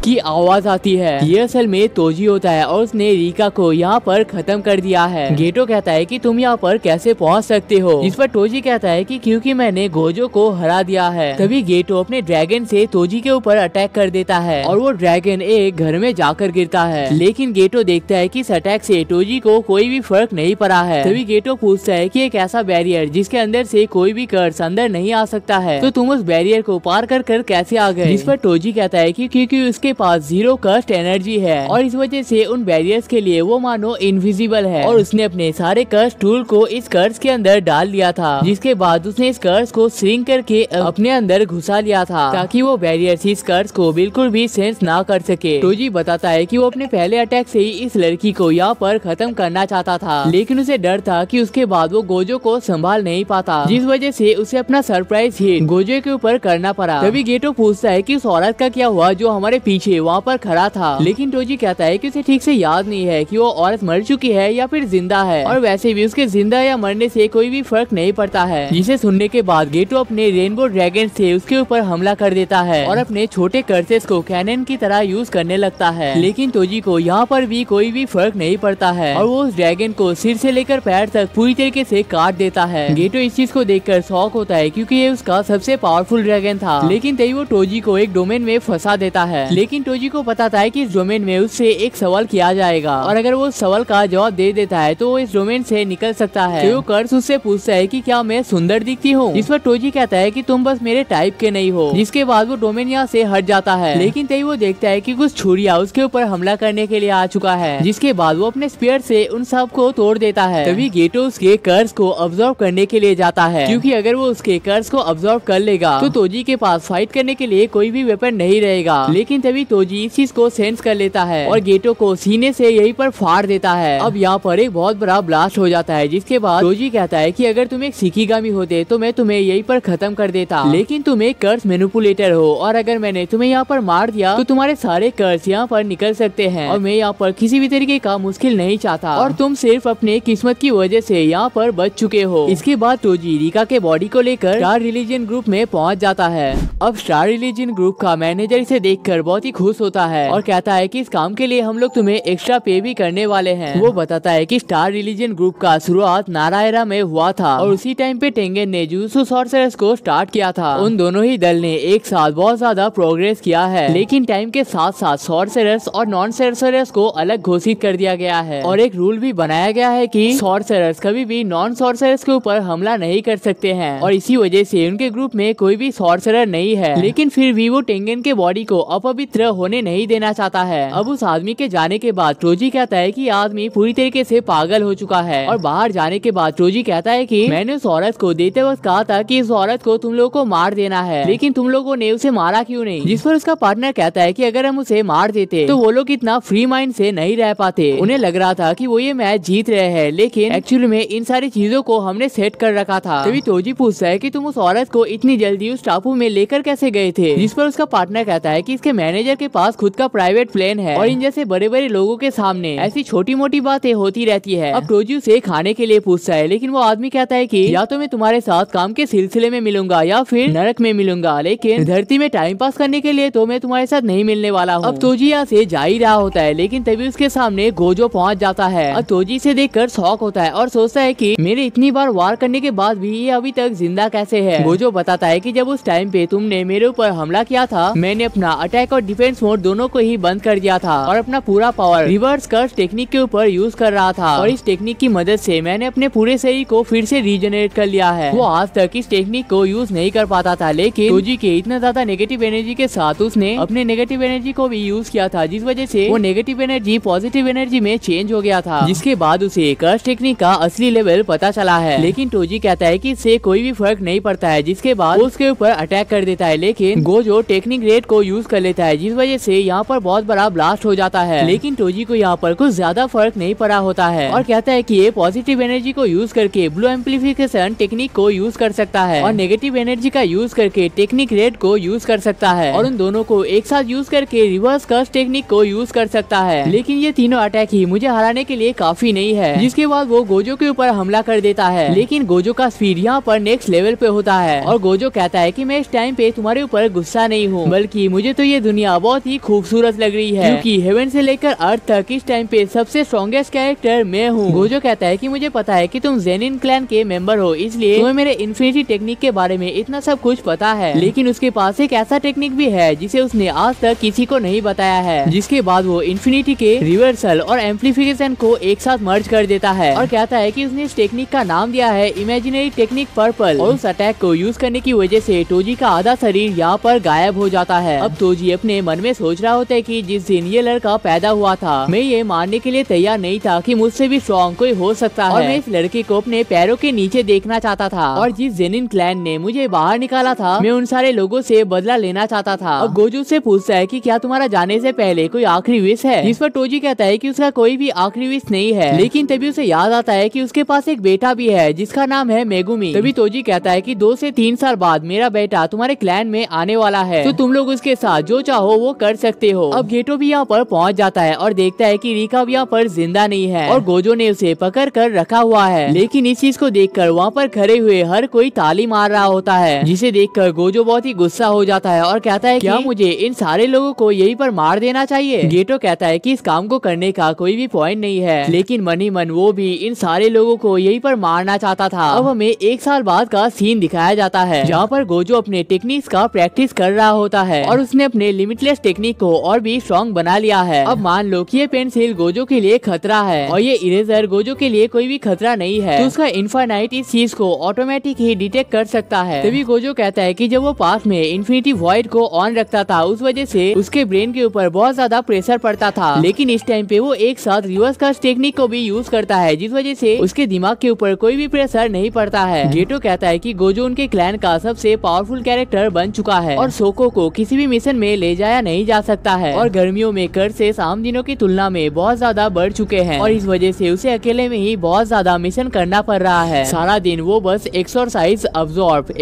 की आवाज आती है। ये असल में तोजी होता है और उसने रिका को यहाँ पर खत्म कर दिया है। गेटो कहता है कि तुम यहाँ पर कैसे पहुँच सकते हो, इस पर तोजी कहता है कि क्योंकि मैंने गोजो को हरा दिया है। तभी गेटो अपने ड्रैगन से तोजी के ऊपर अटैक कर देता है और वो ड्रैगन एक घर में जाकर गिरता है। लेकिन गेटो देखता है कि इस अटैक से तोजी को कोई भी फर्क नहीं पड़ा है। तभी गेटो पूछता है कि एक ऐसा बैरियर जिसके अंदर से कोई भी कर्स अंदर नहीं आ सकता है, तो तुम उस बैरियर को पार कर कर कैसे आ गए। इस पर तोजी कहता है कि क्योंकि उसके पास 0 कर्स्ट एनर्जी है और इस वजह से उन बैरियर्स के लिए वो मानो इनविजिबल है। और उसने अपने सारे कर्स टूल को इस कर्स के अंदर डाल लिया था, जिसके बाद उसने इस कर्स को श्रिंक करके अपने अंदर घुसा लिया था ताकि वो बैरियर्स इस कर्स को बिल्कुल भी सेंस ना कर सके। तोजी बताता है कि वो अपने पहले अटैक से ही इस लड़की को यहाँ पर खत्म करना चाहता था, लेकिन उसे डर था कि उसके बाद वो गोजो को संभाल नहीं पाता, जिस वजह से उसे अपना सरप्राइज हिट गोजो के ऊपर करना पड़ा। तभी गेटो पूछता है कि उस औरत का क्या हुआ जो हमारे पीछे वहाँ पर खड़ा था। लेकिन तोजी कहता है कि उसे ठीक से याद नहीं है कि वो औरत मर चुकी है या फिर जिंदा है, और वैसे भी उसके जिंदा या मरने से कोई भी फर्क नहीं पड़ता है। जिसे सुनने के बाद गेटो अपने रेनबो ड्रैगन से उसके ऊपर हमला कर देता है और अपने छोटे कर्सेस को कैनन की तरह यूज करने लगता है। लेकिन तोजी को यहाँ पर भी कोई भी फर्क नहीं पड़ता है और वो उस ड्रैगन को सिर से लेकर पैर तक पूरी तरीके से काट देता है। गेटो इस चीज को देखकर शॉक होता है क्योंकि ये उसका सबसे पावरफुल ड्रैगन था। लेकिन तभी वो तोजी को एक डोमेन में फंसा देता है। लेकिन तोजी को पता था कि इस डोमेन में उससे एक सवाल किया जाएगा और अगर वो सवाल का जवाब दे देता है तो वो इस डोमेन से निकल सकता है। तो वो कर्स उससे पूछता है कि क्या मैं सुंदर दिखती हूँ, इस पर तोजी कहता है कि तुम बस मेरे टाइप के नहीं हो। जिसके बाद वो डोमेन यहाँ से हट जाता है। लेकिन तभी वो देखता है कि कुछ छुरिया उसके ऊपर हमला करने के लिए आ चुका है, जिसके बाद वो अपने स्पीयर से उन सब को तोड़ देता है। तभी गेटो उसके कर्स को ऑब्जर्व करने के लिए जाता है, क्योंकि अगर वो उसके कर्स को ऑब्जर्व कर लेगा तो तोजी के पास फाइट करने के लिए कोई भी वेपन नहीं रहेगा। लेकिन तभी तोजी इस चीज को सेंस कर लेता है और गेटो को सीने से यहीं पर फाड़ देता है। अब यहाँ पर एक बहुत बड़ा ब्लास्ट हो जाता है, जिसके बाद तोजी कहता है कि अगर तुम एक शिकिगामी होते तो मैं तुम्हें यहीं पर खत्म कर देता, लेकिन तुम एक कर्स मैनिपुलेटर हो और अगर मैंने तुम्हें यहाँ पर मार दिया तो तुम्हारे सारे कर्स यहाँ पर निकल सकते हैं और मैं यहाँ पर किसी भी तरीके का मुश्किल नहीं चाहता और तुम सिर्फ अपने किस्मत की वजह से यहाँ पर बच चुके हो। इसके बाद तोजी रिका के बॉडी को लेकर स्टार रिलीजन ग्रुप में पहुँच जाता है। अब स्टार रिलीजन ग्रुप का मैनेजर इसे देखकर बहुत ही खुश होता है और कहता है कि इस काम के लिए हम लोग तुम्हें एक्स्ट्रा पे भी करने वाले हैं। वो बताता है कि स्टार रिलीजन ग्रुप का शुरुआत नारायरा में हुआ था और उसी टाइम पे टेंगेन ने जुजुत्सु सॉर्सरर्स को स्टार्ट किया था। उन दोनों ही दल ने एक साथ बहुत ज्यादा प्रोग्रेस किया है, लेकिन टाइम के साथ साथ सॉर्सरर्स और नॉन सॉर्सरर्स को अलग घोषित कर दिया गया है और एक रूल भी बनाया गया है कि सॉर्सरर्स कभी भी नॉन सॉर्सरर्स के ऊपर हमला नहीं कर सकते हैं और इसी वजह से उनके ग्रुप में कोई भी सॉर्सरर नहीं है। लेकिन फिर भी वो टेंगेन के बॉडी को अपवित्र होने नहीं देना चाहता है। अब उस आदमी के जाने के बाद तोजी कहता है कि आदमी पूरी तरीके से पागल हो चुका है और बाहर जाने के बाद तोजी कहता है कि मैंने उस औरत को देते वक्त कहा था कि इस औरत को तुम लोगों को मार देना है, लेकिन तुम लोगों ने उसे मारा क्यों नहीं। जिस पर उसका पार्टनर कहता है कि अगर हम उसे मार देते तो वो लोग इतना फ्री माइंड से नहीं रह पाते। उन्हें लग रहा था कि वो ये मैच जीत रहे हैं, लेकिन एक्चुअली में इन सारी चीजों को हमने सेट कर रखा था। तभी तोजी पूछता है कि तुम उस औरत को इतनी जल्दी उस टापू में लेकर कैसे गए थे। जिस पर उसका पार्टनर कहता है कि इसके मैनेजर के पास खुद का प्राइवेट प्लेन है और इन जैसे बड़े बड़े लोगों के सामने ऐसी छोटी मोटी बातें होती रहती है। अब तोजी उसे खाने के लिए पूछता है, लेकिन वो आदमी कहता है कि या तो मैं तुम्हारे साथ काम के सिलसिले में मिलूंगा या फिर नरक में मिलूंगा, लेकिन धरती में टाइम पास करने के लिए तो मैं तुम्हारे साथ नहीं मिलने वाला हूँ। अब तोजी यहाँ से जा ही रहा होता है, लेकिन तभी उसके सामने गोजो पहुँच जाता है और तोजी से देखकर शॉक होता है और सोचता है कि मेरे इतनी बार वार करने के बाद भी ये अभी तक जिंदा कैसे है। गोजो बताता है कि जब उस टाइम पे तुमने मेरे ऊपर हमला किया था, मैंने अपना अटैक और डिफेंस मोड दोनों को ही बंद कर दिया था और अपना पूरा पावर रिवर्स कर्स टेक्निक के ऊपर यूज कर रहा था और इस टेक्निक की मदद से मैंने अपने पूरे शरीर को फिर से रीजनरेट कर लिया है। वो आज तक इस टेक्निक को यूज नहीं कर पाता था, लेकिन तोजी के इतना ज्यादा नेगेटिव एनर्जी के साथ उसने अपने नेगेटिव एनर्जी को भी यूज किया था, जिस वजह से वो नेगेटिव एनर्जी पॉजिटिव एनर्जी में चेंज हो गया था, जिसके बाद उसे कर्स टेक्निक का असली लेवल पता चला है। लेकिन तोजी कहता है कि इससे कोई भी फर्क नहीं पड़ता है, जिसके बाद उसके ऊपर अटैक कर देता है। लेकिन गोजो टेक्निक रेट को यूज कर लेता है, जिस वजह से यहाँ पर बहुत बड़ा ब्लास्ट हो जाता है। लेकिन टोजी को यहाँ पर कुछ ज्यादा फर्क नहीं पड़ा होता है और कहता है कि ये पॉजिटिव एनर्जी को यूज करके ब्लू एम्प्लीफिकेशन टेक्निक को यूज कर सकता है और नेगेटिव एनर्जी का यूज करके टेक्निक रेड को यूज कर सकता है और उन दोनों को एक साथ यूज करके रिवर्स कर्स टेक्निक को यूज कर सकता है। लेकिन ये तीनों अटैक ही मुझे हराने के लिए काफी नहीं है। जिसके बाद वो गोजो के ऊपर हमला कर देता है। लेकिन गोजो का स्पीड यहाँ पर नेक्स्ट लेवल पे होता है और गोजो कहता है कि मैं इस टाइम पे तुम्हारे ऊपर गुस्सा नहीं हूँ, बल्कि मुझे तो ये दुनिया बहुत ही खूबसूरत लग रही है क्योंकि हेवन से लेकर अर्थ तक इस टाइम पे सबसे स्ट्रॉन्गेस्ट कैरेक्टर मैं हूँ। गोजो कहता है कि मुझे पता है कि तुम जेनिन क्लैन के मेंबर हो, इसलिए तुम्हें मेरे इन्फिनिटी टेक्निक के बारे में इतना सब कुछ पता है। लेकिन उसके पास एक ऐसा टेक्निक भी है जिसे उसने आज तक किसी को नहीं बताया है। जिसके बाद वो इन्फिनिटी के रिवर्सल और एम्प्लीफिकेशन को एक साथ मर्ज कर देता है और कहता है कि उसने इस टेक्निक का नाम दिया है इमेजिनरी टेक्निक पर्पल और उस अटैक को यूज करने की वजह से टोजी का आधा शरीर यहाँ पर गायब हो जाता है। अब टोजी अपने मन में सोच रहा होता है कि जिस दिन ये लड़का पैदा हुआ था मैं ये मानने के लिए तैयार नहीं था कि मुझसे भी स्ट्रॉन्ग कोई हो सकता है और मैं इस लड़के को अपने पैरों के नीचे देखना चाहता था और जिस जेनिन क्लैन ने मुझे बाहर निकाला था मैं उन सारे लोगों से बदला लेना चाहता था। अब गोजो से पूछता है कि क्या तुम्हारा जाने से पहले कोई आखिरी विश है, जिस पर टोजी कहता है कि उसका कोई भी आखिरी विश नहीं है। लेकिन तभी उसे याद आता है कि उसके पास एक बेटा भी है जिसका नाम है मेगुमी। तभी टोजी कहता है कि 2 से 3 साल बाद मेरा बेटा तुम्हारे क्लैन में आने वाला है, तो तुम लोग उसके साथ जो चाहो वो कर सकते हो। अब गेटो भी यहाँ पर पहुँच जाता है और देखता है कि रिका भी यहाँ पर जिंदा नहीं है और गोजो ने उसे पकड़ कर रखा हुआ है। लेकिन इस चीज को देखकर वहाँ पर खड़े हुए हर कोई ताली मार रहा होता है, जिसे देखकर गोजो बहुत ही गुस्सा हो जाता है और कहता है क्या मुझे इन सारे लोगों को यहीं पर मार देना चाहिए। गेटो कहता है कि इस काम को करने का कोई भी पॉइंट नहीं है, लेकिन मन ही मन वो भी इन सारे लोगों को यहीं पर मारना चाहता था। अब हमें 1 साल बाद का सीन दिखाया जाता है जहाँ पर गोजो अपने टेक्निक्स का प्रैक्टिस कर रहा होता है और उसने अपने लिमिटलेस टेक्निक को और भी स्ट्रॉन्ग बना लिया है। अब मान लो कि ये पेंसिल गोजो के लिए खतरा है और ये इरेजर गोजो के लिए कोई भी खतरा नहीं है, तो उसका इनफाइनाइट इस चीज को ऑटोमेटिक ही डिटेक्ट कर सकता है। तभी गोजो कहता है कि जब वो पास में इन्फिनिटी वॉइड को ऑन रखता था उस वजह से उसके ब्रेन के ऊपर बहुत ज्यादा प्रेशर पड़ता था, लेकिन इस टाइम पे वो एक साथ रिवर्स कर्स टेक्निक को भी यूज करता है जिस वजह से उसके दिमाग के ऊपर कोई भी प्रेशर नहीं पड़ता है। गेटो कहता है कि गोजो उनके क्लैन का सबसे पावरफुल कैरेक्टर बन चुका है और सोको को किसी भी मिशन में ले जाया नहीं जा सकता है और गर्मियों में कर्सेस आम दिनों की तुलना में बहुत ज्यादा बढ़ चुके हैं और इस वजह से उसे अकेले में ही बहुत ज्यादा मिशन करना पड़ रहा है। सारा दिन वो बस एक्सरसाइज अब्सॉर्ब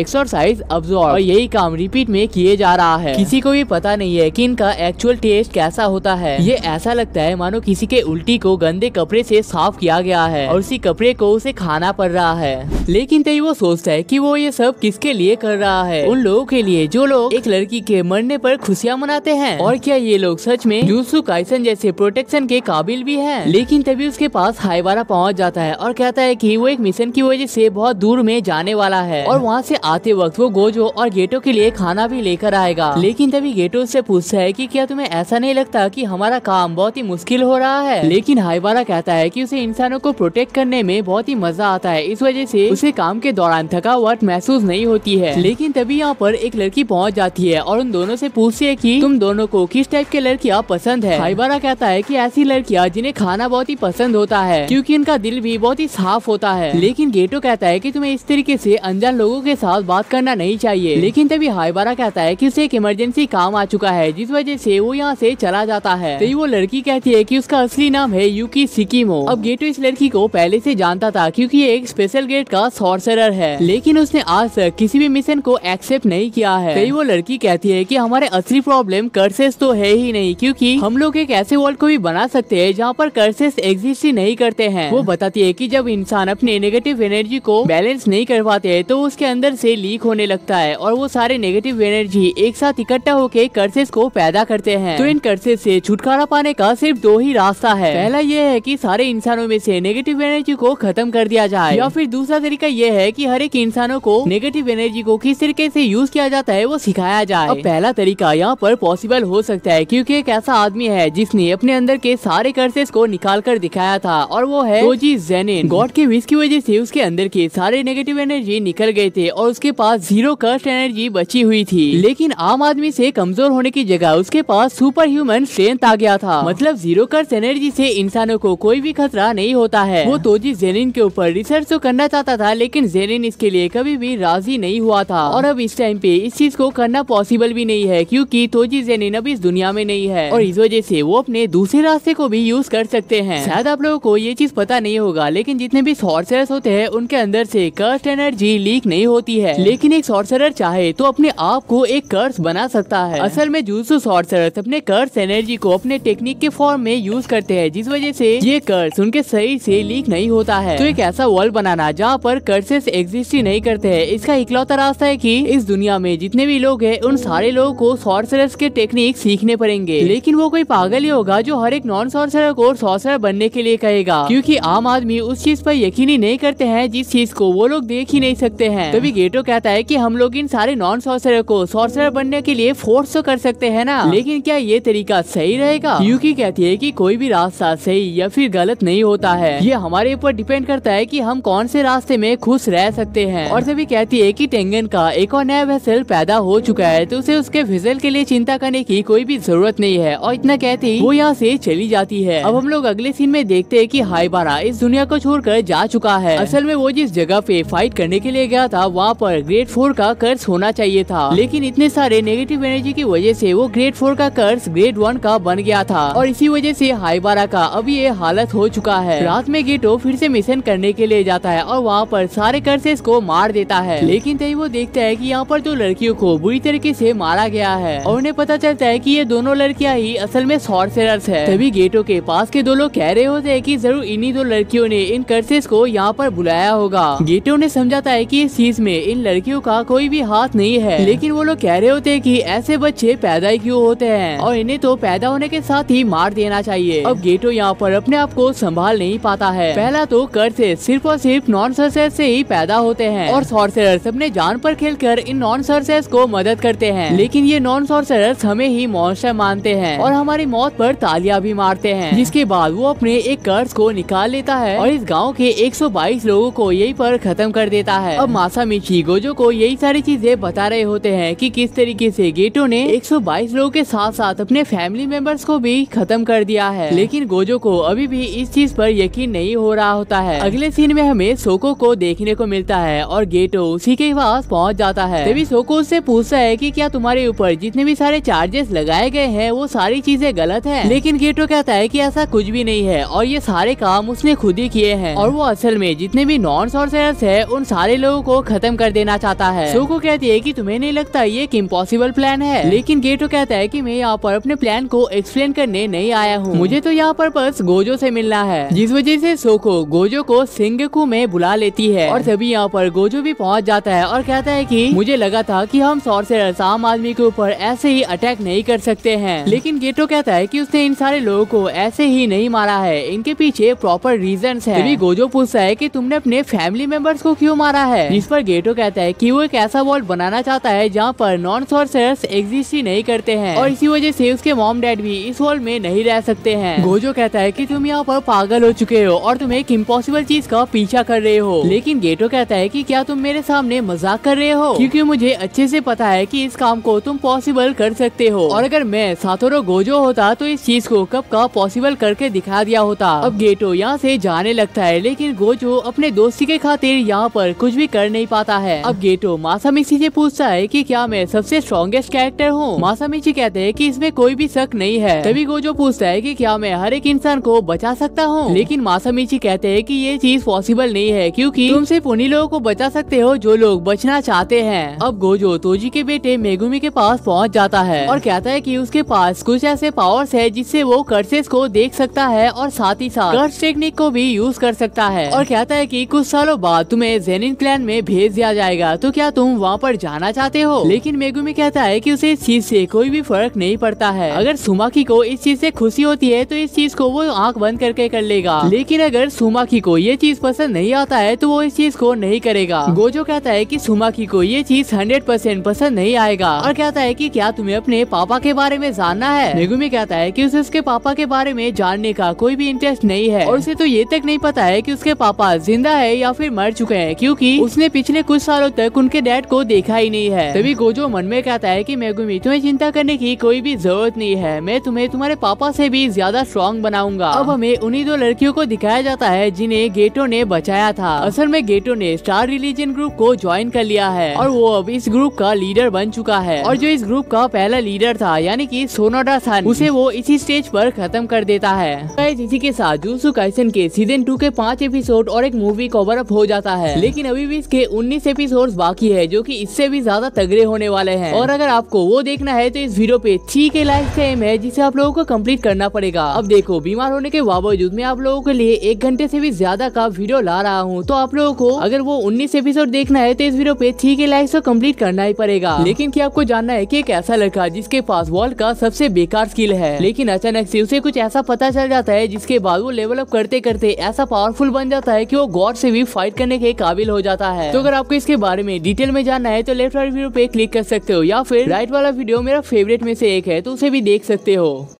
और यही काम रिपीट में किए जा रहा है। किसी को भी पता नहीं है कि इनका एक्चुअल टेस्ट कैसा होता है। ये ऐसा लगता है मानो किसी के उल्टी को गंदे कपड़े से साफ किया गया है और उसी कपड़े को उसे खाना पड़ रहा है। लेकिन तभी वो सोचता है कि वो ये सब किसके लिए कर रहा है, उन लोगों के लिए जो लोग एक लड़की के मरने पर खुशियाँ मनाते हैं। और क्या ये लोग सच में जुत्सु काइसन जैसे प्रोटेक्शन के काबिल भी हैं? लेकिन तभी उसके पास हाइबारा पहुंच जाता है और कहता है कि वो एक मिशन की वजह से बहुत दूर में जाने वाला है और वहाँ से आते वक्त वो गोजो और गेटो के लिए खाना भी लेकर आएगा। लेकिन तभी गेटो से पूछता है कि क्या तुम्हें ऐसा नहीं लगता कि हमारा काम बहुत ही मुश्किल हो रहा है? लेकिन हाइबारा कहता है कि उसे इंसानों को प्रोटेक्ट करने में बहुत ही मजा आता है, इस वजह से उसे काम के दौरान थकावट महसूस नहीं होती है। लेकिन तभी यहाँ पर एक लड़की पहुँच जाती है और उन दोनों से पूछती है कि तुम दोनों को किस टाइप के लड़कियाँ पसंद है। हाइबारा कहता है कि ऐसी लड़कियाँ जिन्हें खाना बहुत ही पसंद होता है क्योंकि इनका दिल भी बहुत ही साफ होता है। लेकिन गेटो कहता है कि तुम्हें इस तरीके से अनजान लोगों के साथ बात करना नहीं चाहिए। लेकिन तभी हाइबारा कहता है कि उसे एक इमरजेंसी काम आ चुका है जिस वजह से वो यहाँ से चला जाता है। तभी वो लड़की कहती है कि उसका असली नाम है यूकी सिकिमो। अब गेटो इस लड़की को पहले से जानता था क्योंकि ये एक स्पेशल ग्रेड का सॉर्सरर है, लेकिन उसने आज तक किसी भी मिशन को एक्सेप्ट नहीं किया है। तभी वो लड़की कहती है कि हमारे असली प्रॉब्लम कर्सेस तो है ही नहीं, क्योंकि हम लोग एक ऐसे वर्ल्ड को भी बना सकते हैं जहाँ पर कर्सेस एग्जिस्ट ही नहीं करते हैं। वो बताती है कि जब इंसान अपने नेगेटिव एनर्जी को बैलेंस नहीं कर पाते हैं तो उसके अंदर से लीक होने लगता है और वो सारे नेगेटिव एनर्जी एक साथ इकट्ठा होकर कर्सेस को पैदा करते हैं। तो इन कर्सेस से छुटकारा पाने का सिर्फ 2 ही रास्ता है। पहला ये है कि सारे इंसानों में से नेगेटिव एनर्जी को खत्म कर दिया जाए, या फिर दूसरा तरीका ये है कि हर एक इंसानों को नेगेटिव एनर्जी को किस तरीके से यूज किया जाता है वो सिखाया जाए। अब पहला तरीका यहाँ पर पॉसिबल हो सकता है क्योंकि एक ऐसा आदमी है जिसने अपने अंदर के सारे कर्सेस को निकाल कर दिखाया था और वो है टोजी जेनिन। गॉड के विश की वजह से उसके अंदर के सारे नेगेटिव एनर्जी निकल गए थे और उसके पास 0 कर्स्ट एनर्जी बची हुई थी। लेकिन आम आदमी से कमजोर होने की जगह उसके पास सुपर ह्यूमन स्ट्रेंथ आ गया था। मतलब 0 कर्स्ट एनर्जी से इंसानों को कोई भी खतरा नहीं होता है। वो टोजी जेनिन के ऊपर रिसर्च तो करना चाहता था, लेकिन जेनिन इसके लिए कभी भी राजी नहीं हुआ था और अब इस टाइम पे इस चीज को करना पॉसिबल भी नहीं है क्योंकि तोजी जेनिन अब इस दुनिया में नहीं है और इस वजह से वो अपने दूसरे रास्ते को भी यूज कर सकते हैं। शायद आप लोगों को ये चीज पता नहीं होगा, लेकिन जितने भी सॉर्सरर्स होते हैं उनके अंदर से कर्स्ड एनर्जी लीक नहीं होती है, लेकिन एक सॉर्सरर चाहे तो अपने आप को एक कर्स बना सकता है। असल में जुजुत्सु सॉर्सरर्स अपने कर्स एनर्जी को अपने टेक्निक के फॉर्म में यूज करते हैं, जिस वजह से ये कर्स उनके शरीर से लीक नहीं होता है। तो एक ऐसा वर्ल्ड बनाना जहाँ पर कर्सेस एग्जिस्ट ही नहीं करते हैं, इसका इकलौता रास्ता है कि इस दुनिया में जितने भी लोग हैं उन सारे लोगों को सॉर्सरर्स के टेक्निक सीखने पड़ेंगे। लेकिन वो कोई पागल ही होगा जो हर एक नॉन सॉर्सरर को सॉर्सरर बनने के लिए कहेगा, क्योंकि आम आदमी उस चीज पर यकीन ही नहीं करते हैं जिस चीज को वो लोग देख ही नहीं सकते हैं। तभी गेटो कहता है कि हम लोग इन सारे नॉन सॉर्सरर को सॉर्सरर बनने के लिए फोर्स तो कर सकते हैं ना, लेकिन क्या ये तरीका सही रहेगा? यूकी कहती है कि कोई भी रास्ता सही या फिर गलत नहीं होता है, ये हमारे ऊपर डिपेंड करता है कि हम कौन से रास्ते में खुश रह सकते हैं। और तभी कहती है कि टेंगन का एक और नया वेसल पैदा हो चुका है, तो उसे उसके वेसल के लिए चिंता करने की कोई भी जरूरत नहीं है। और इतना कहती वो यहाँ से चली जाती है। अब हम लोग अगले सीन में देखते हैं कि हाइबारा इस दुनिया को छोड़कर जा चुका है। असल में वो जिस जगह पे फाइट करने के लिए गया था वहाँ पर ग्रेड 4 का कर्स होना चाहिए था, लेकिन इतने सारे नेगेटिव एनर्जी की वजह से वो ग्रेड 4 का कर्स ग्रेड 1 का बन गया था और इसी वजह से हाइबारा का अभी ये हालत हो चुका है। रात में गेटो फिर से मिशन करने के लिए जाता है और वहाँ पर सारे कर्सेस को मार देता है, लेकिन तभी वो देखता है कि यहाँ पर 2 लड़कियों को बुरी तरीके से मारा गया है और उन्हें पता चलता है कि ये दोनों लड़कियाँ ही असल में सॉर्सरर्स है। तभी गेटो के पास के 2 लोग कह रहे होते हैं कि जरूर इन्हीं 2 लड़कियों ने इन कर्सेस को यहाँ पर बुलाया होगा। गेटो ने समझाता है कि इस चीज में इन लड़कियों का कोई भी हाथ नहीं है, लेकिन वो लोग कह रहे होते हैं कि ऐसे बच्चे पैदा ही क्यों होते हैं और इन्हें तो पैदा होने के साथ ही मार देना चाहिए। अब गेटो यहाँ पर अपने आप को संभाल नहीं पाता है। पहला तो कर्सेस सिर्फ और सिर्फ नॉन सॉर्सरर्स से ही पैदा होते हैं और सॉर्सरर्स अपने जान पर खेलकर इन नॉन सॉर्सरर्स को मदद करते हैं, लेकिन ये नॉन सॉर्सरर्स हमें ही मॉन्स्टर मानते हैं और हमारी मौत पर तालियां भी मारते हैं। जिसके बाद वो अपने एक कर्स को निकाल लेता है और इस गांव के 122 लोगों को यहीं पर खत्म कर देता है। अब मासामिची गोजो को यही सारी चीजें बता रहे होते हैं कि किस तरीके से गेटो ने 122 लोगों के साथ साथ अपने फैमिली मेंबर्स को भी खत्म कर दिया है, लेकिन गोजो को अभी भी इस चीज पर यकीन नहीं हो रहा होता है। अगले सीन में हमें सोको को देखने को मिलता है और गेटो उसी के पास पहुंच जाता है। तभी सोको उससे पूछता है कि क्या तुम्हारे ऊपर जितने भी सारे चार्जेस लगाए गए हैं वो सारी चीजें गलत है, लेकिन गेटो कहता है कि ऐसा कुछ भी नहीं है और ये सारे काम उसने खुद ही किए हैं और वो असल में जितने भी नॉन सॉर्सरर्स है उन सारे लोगों को खत्म कर देना चाहता है। सोको कहती है कि तुम्हें नहीं लगता ये एक इम्पॉसिबल प्लान है, लेकिन गेटो कहता है कि मैं यहाँ पर अपने प्लान को एक्सप्लेन करने नहीं आया हूँ, मुझे तो यहाँ पर बस गोजो से मिलना है। जिस वजह से सोको गोजो को सिंगकू में बुला लेती है और तभी यहाँ पर गोजो भी पहुँच जाता है और कहता है कि मुझे लगा था कि हम सॉर्सरर्स आम आदमी के ऊपर ऐसे ही अटैक नहीं कर सकते हैं, लेकिन गेटो कहता है कि उसने इन सारे लोगों को ऐसे ही नहीं मारा है, इनके पीछे प्रॉपर रीजंस है। तभी गोजो पूछता है कि तुमने अपने फैमिली मेंबर्स को क्यों मारा है, जिस पर गेटो कहता है कि वो एक ऐसा वर्ल्ड बनाना चाहता है जहाँ पर नॉन सॉर्सरर्स एग्जिस्ट ही नहीं करते हैं और इसी वजह से उसके मॉम डैड भी इस वर्ल्ड में नहीं रह सकते हैं। गोजो कहता है कि तुम यहाँ पर पागल हो चुके हो और तुम एक इम्पॉसिबल चीज का पीछा कर रहे हो, लेकिन गेटो कहता है कि क्या तुम मेरे सामने मजाक कर रहे हो, क्योंकि मुझे अच्छे से पता है कि इस काम को तुम पॉसिबल कर सकते हो और अगर मैं सातोरो गोजो होता तो इस चीज को कब का पॉसिबल करके दिखा दिया होता। अब गेटो यहाँ से जाने लगता है, लेकिन गोजो अपने दोस्ती के खातिर यहाँ पर कुछ भी कर नहीं पाता है। अब गेटो मासामिची से पूछता है कि क्या मैं सबसे स्ट्रॉन्गेस्ट कैरेक्टर हूँ। मासामिची कहते हैं कि इसमें कोई भी शक नहीं है। तभी गोजो पूछता है कि क्या मैं हर एक इंसान को बचा सकता हूँ, लेकिन मासामिची कहते हैं कि ये चीज पॉसिबल नहीं है, क्योंकि तुम सिर्फ उन्हीं लोगों को बचा सकते हो जो लोग बचना चाहते हैं। अब गोजो तोजी के बेटे मेगुमी के पास पहुँच जाता है और कहता है कि उसके पास कुछ ऐसे पावर्स है जिससे वो कर्सेस को देख सकता है और साथ ही साथ कर्स टेक्निक को भी यूज कर सकता है और कहता है कि कुछ सालों बाद तुम्हें जेनिन क्लैन में भेज दिया जाएगा, तो क्या तुम वहाँ पर जाना चाहते हो। लेकिन मेगुमी कहता है कि उसे इस चीज से कोई भी फर्क नहीं पड़ता है। अगर सुमाकी को इस चीज से खुशी होती है तो इस चीज को वो आंख बंद करके कर लेगा, लेकिन अगर सुमाकी को ये चीज पसंद नहीं आता है तो वो इस चीज को नहीं करेगा। गोजो कहता है कि सुमाकी को ये चीज 100% पसंद नहीं आएगा और कहता है कि क्या तुम्हें अपने पापा के बारे में जानना है। मेगुमी कहता है कि उसे उसके पापा के बारे में जानने का कोई भी इंटरेस्ट नहीं है और उसे तो ये तक नहीं पता है कि उसके पापा जिंदा है या फिर मर चुके हैं, क्योंकि उसने पिछले कुछ सालों तक उनके डैड को देखा ही नहीं है। तभी गोजो मन में कहता है कि मेगुमी तुम्हें चिंता करने की कोई भी जरूरत नहीं है, मैं तुम्हें तुम्हारे पापा से भी ज्यादा स्ट्रॉन्ग बनाऊंगा। अब हमें उन्हीं 2 लड़कियों को दिखाया जाता है जिन्हें गेटो ने बचाया था। असल में गेटो ने स्टार रिलीजन ग्रुप को ज्वाइन कर लिया है और वो अब इस ग्रुप का लीडर बन चुका है और जो इस ग्रुप का पहला लीडर था यानी कि सोनोडा सन, उसे वो इसी स्टेज पर खत्म कर देता है। गाइस इसी के साथ जुजुत्सु काइसेन के सीजन 2 के 5 एपिसोड और एक मूवी कवर अप हो जाता है, लेकिन अभी भी इसके 19 एपिसोड बाकी है जो कि इससे भी ज्यादा तगड़े होने वाले हैं। और अगर आपको वो देखना है तो इस वीडियो पे 3K लाइक्स का एम है जिसे आप लोगों को कंप्लीट करना पड़ेगा। अब देखो बीमार होने के बावजूद मैं आप लोगों के लिए 1 घंटे से भी ज्यादा का वीडियो ला रहा हूँ, तो आप लोगों को अगर वो 19 एपिसोड देखना है तो इस वीडियो पे 3K लाइक्स तो कंप्लीट करना ही पड़ेगा। लेकिन क्या आपको जानना है कि एक ऐसा लड़का जिसके पास वर्ल्ड का सबसे बेकार स्किल है, लेकिन अचानक से उसे कुछ ऐसा पता चल जाता है जिसके बाद वो लेवल अप करते करते ऐसा पावरफुल बन जाता है कि वो गॉड से भी फाइट करने के काबिल हो जाता है। तो अगर आपको इसके बारे में डिटेल में जानना है तो लेफ्ट वाले वीडियो पे क्लिक कर सकते हो, या फिर राइट वाला वीडियो मेरा फेवरेट में से एक है तो उसे भी देख सकते हो।